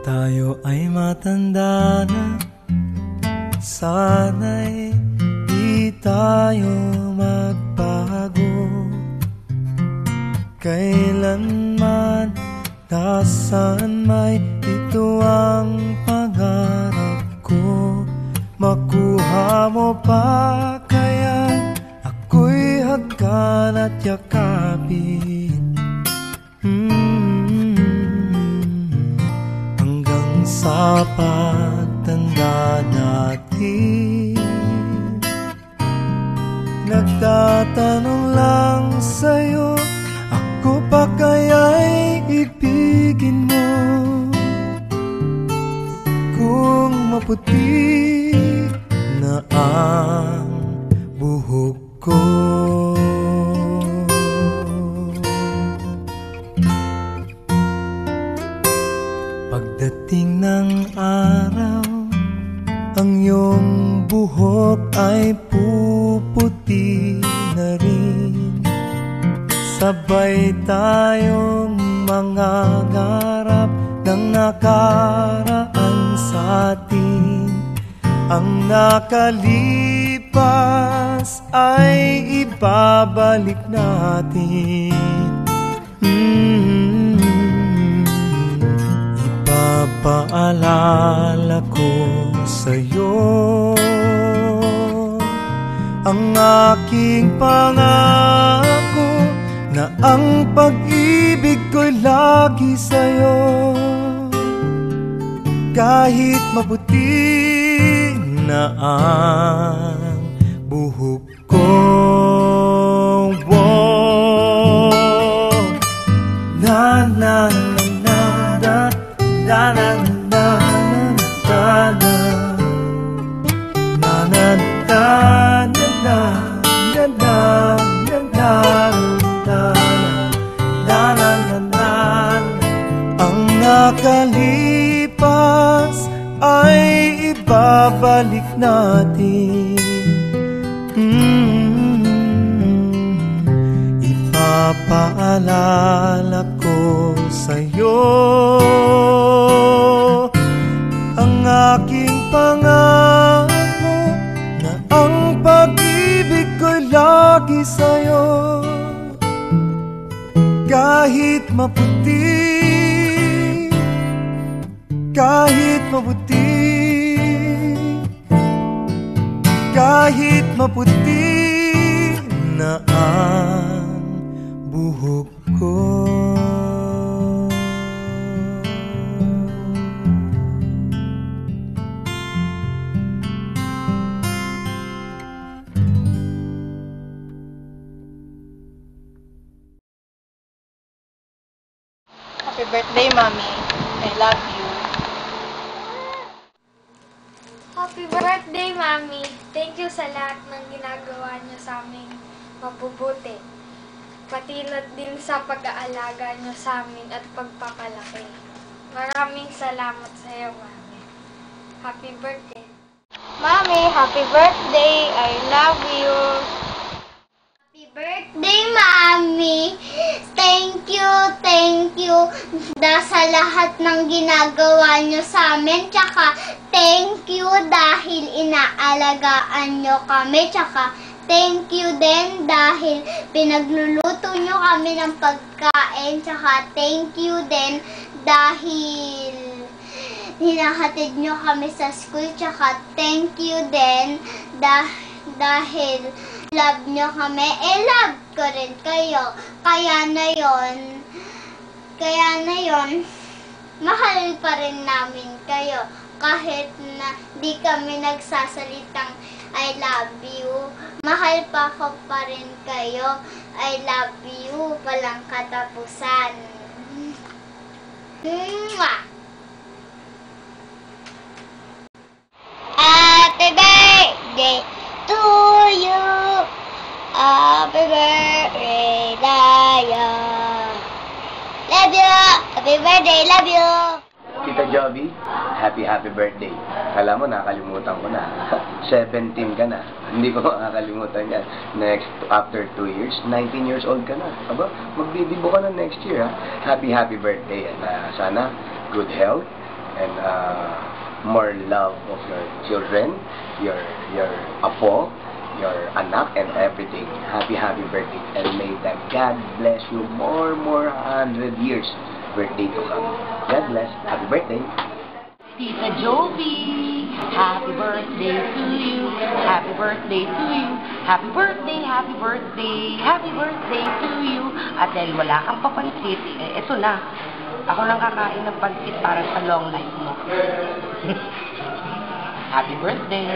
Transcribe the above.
tayo ay matanda na, sana'y di tayo magbago. Kailanman, nasaan may ito ang pangarap ko. Makuha mo pa kaya ako'y hagkan at yakapin. Hanggang sa pagtanda natin, nagtatanong lang sa'yo, ako pa kaya'y ibigin mo? Kung maputi na ang buhok ko, pagdating ng araw, ang iyong buhok ay puputi na rin. Sabay tayong mangangarap ng nakaraan sa atin. Ang nakalipas ay ibabalik natin. Ipapaalala ko sa'yo ang aking pangako, na ang pag-ibig ko'y lagi sa'yo. Kahit maputi na ang buhok ko, na na na na na na na na na na ang nakalipas ay ibabalik natin. Ipapaalala ko sa'yo ang aking pangako, na ang pag-ibig ko'y lagi sa'yo. Kahit maputi, kahit maputi, kahit maputi na ang buhok ko. Happy birthday, Mommy. I love you. Happy birthday, Mommy. Thank you sa lahat ng ginagawa niyo sa aming mabubuti. Pati na din sa pag-aalaga niyo sa amin at pagpapalaki. Maraming salamat sa iyo, Mommy. Happy birthday. Mommy, happy birthday. I love you. Happy birthday, Mommy! Thank you sa lahat ng ginagawa nyo sa amin. Tsaka, thank you dahil inaalagaan nyo kami. Tsaka, thank you din dahil pinagluluto nyo kami ng pagkain. Tsaka, thank you din dahil hinahatid nyo kami sa school. Tsaka, thank you din dahil love nyo kami, love ko rin kayo. Kaya na yon, mahal pa rin namin kayo. Kahit na di kami nagsasalitang I love you, mahal pa ko pa rin kayo. I love you, walang katapusan. Mwah! Happy birthday to you. Happy birthday, Daya. Love you. Happy birthday, love you. Tita Joby, happy birthday. Alam mo, nakakalimutan ko na. 17 ka na. Hindi ko makakalimutan yan. Next, after 2 years, 19 years old ka na. Aba, magbibibo ka na next year, ha? Happy birthday. And sana, good health, and more love of your children, your apo, your anak, and everything. Happy birthday, and may that God bless you more 100 years birthday to come. God bless. Happy birthday. Tita Jovi, happy birthday to you. Happy birthday to you. Happy birthday, happy birthday. Happy birthday to you. At dahil wala kang papansit, eto na. Ako lang kakain ng pansit para sa long life mo. Happy birthday.